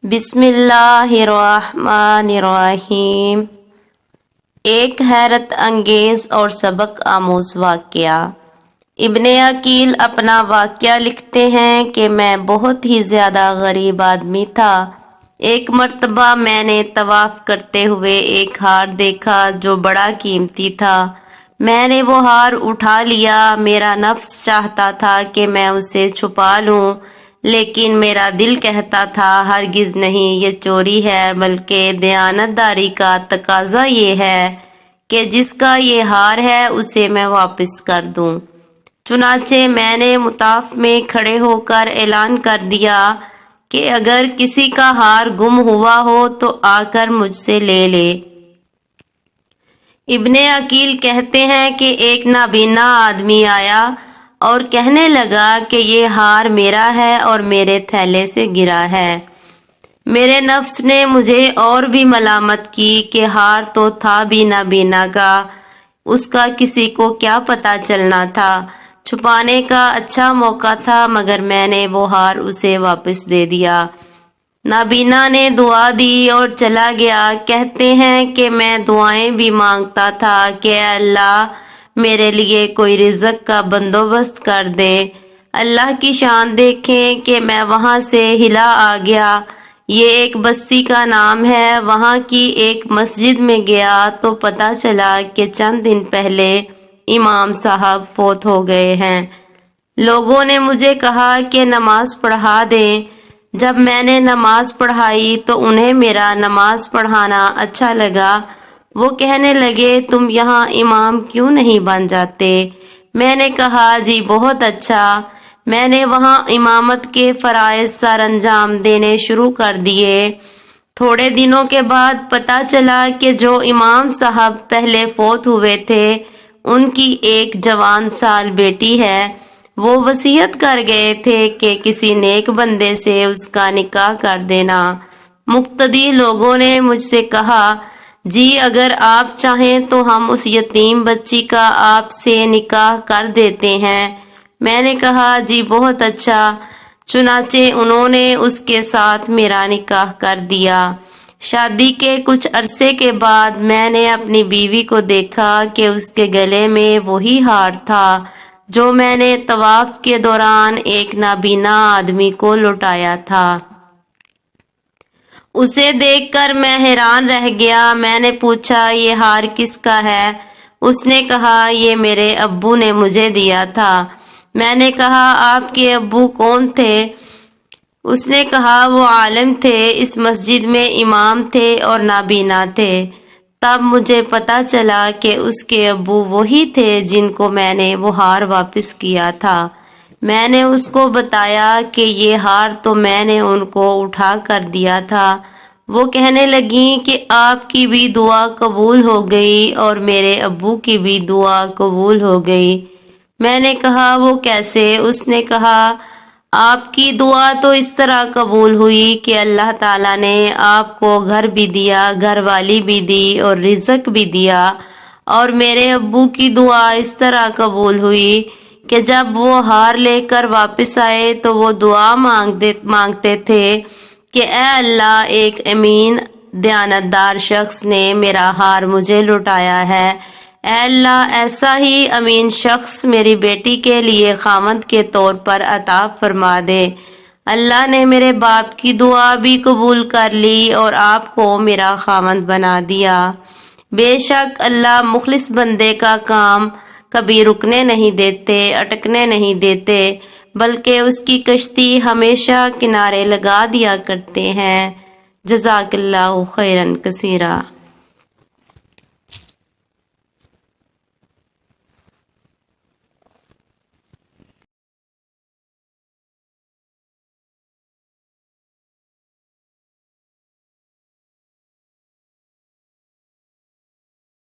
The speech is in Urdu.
بسم اللہ الرحمن الرحیم۔ ایک حیرت انگیز اور سبق آموز واقعہ۔ ابن عقیل اپنا واقعہ لکھتے ہیں کہ میں بہت ہی زیادہ غریب آدمی تھا۔ ایک مرتبہ میں نے طواف کرتے ہوئے ایک ہار دیکھا جو بڑا قیمتی تھا۔ میں نے وہ ہار اٹھا لیا۔ میرا نفس چاہتا تھا کہ میں اسے چھپا لوں، لیکن میرا دل کہتا تھا ہرگز نہیں، یہ چوری ہے، بلکہ دیانتداری کا تقاضا یہ ہے کہ جس کا یہ ہار ہے اسے میں واپس کر دوں۔ چنانچہ میں نے مطاف میں کھڑے ہو کر اعلان کر دیا کہ اگر کسی کا ہار گم ہوا ہو تو آ کر مجھ سے لے لے۔ ابن عقیل کہتے ہیں کہ ایک نابینا آدمی آیا اور کہنے لگا کہ یہ ہار میرا ہے اور میرے تھیلے سے گرا ہے۔ میرے نفس نے مجھے اور بھی ملامت کی کہ ہار تو تھا بھی نابینا کا، اس کا کسی کو کیا پتہ چلنا تھا، چھپانے کا اچھا موقع تھا، مگر میں نے وہ ہار اسے واپس دے دیا۔ نابینا نے دعا دی اور چلا گیا۔ کہتے ہیں کہ میں دعائیں بھی مانگتا تھا کہ اے اللہ میرے لیے کوئی رزق کا بندوبست کر دے۔ اللہ کی شان دیکھیں کہ میں وہاں سے ہلا آ گیا۔ یہ ایک بستی کا نام ہے۔ وہاں کی ایک مسجد میں گیا تو پتہ چلا کہ چند دن پہلے امام صاحب فوت ہو گئے ہیں۔ لوگوں نے مجھے کہا کہ نماز پڑھا دیں۔ جب میں نے نماز پڑھائی تو انہیں میرا نماز پڑھانا اچھا لگا۔ وہ کہنے لگے تم یہاں امام کیوں نہیں بن جاتے؟ میں نے کہا جی بہت اچھا۔ میں نے وہاں امامت کے فرائض سر انجام دینے شروع کر دیے۔ تھوڑے دنوں کے بعد پتہ چلا کہ جو امام صاحب پہلے فوت ہوئے تھے ان کی ایک جوان سال بیٹی ہے۔ وہ وصیت کر گئے تھے کہ کسی نیک بندے سے اس کا نکاح کر دینا۔ مقتدی لوگوں نے مجھ سے کہا جی اگر آپ چاہیں تو ہم اس یتیم بچی کا آپ سے نکاح کر دیتے ہیں۔ میں نے کہا جی بہت اچھا۔ چنانچہ انہوں نے اس کے ساتھ میرا نکاح کر دیا۔ شادی کے کچھ عرصے کے بعد میں نے اپنی بیوی کو دیکھا کہ اس کے گلے میں وہی ہار تھا جو میں نے طواف کے دوران ایک نابینا آدمی کو لوٹایا تھا۔ اسے دیکھ کر میں حیران رہ گیا۔ میں نے پوچھا یہ ہار کس کا ہے؟ اس نے کہا یہ میرے ابو نے مجھے دیا تھا۔ میں نے کہا آپ کے ابو کون تھے؟ اس نے کہا وہ عالم تھے، اس مسجد میں امام تھے اور نابینا تھے۔ تب مجھے پتہ چلا کہ اس کے ابو وہی تھے جن کو میں نے وہ ہار واپس کیا تھا۔ میں نے اس کو بتایا کہ یہ ہار تو میں نے ان کو اٹھا کر دیا تھا۔ وہ کہنے لگیں کہ آپ کی بھی دعا قبول ہو گئی اور میرے ابو کی بھی دعا قبول ہو گئی۔ میں نے کہا وہ کیسے؟ اس نے کہا آپ کی دعا تو اس طرح قبول ہوئی کہ اللہ تعالیٰ نے آپ کو گھر بھی دیا، گھر والی بھی دی اور رزق بھی دیا، اور میرے ابو کی دعا اس طرح قبول ہوئی کہ جب وہ ہار لے کر واپس آئے تو وہ دعا مانگتے تھے کہ اے اللہ ایک امین دیانتدار شخص نے میرا ہار مجھے لوٹایا ہے، اے اللہ ایسا ہی امین شخص میری بیٹی کے لیے خامند کے طور پر عطا فرما دے۔ اللہ نے میرے باپ کی دعا بھی قبول کر لی اور آپ کو میرا خامند بنا دیا۔ بے شک اللہ مخلص بندے کا کام کبھی رکنے نہیں دیتے، اٹکنے نہیں دیتے، بلکہ اس کی کشتی ہمیشہ کنارے لگا دیا کرتے ہیں۔ جزاک اللہ خیرا کثیرا۔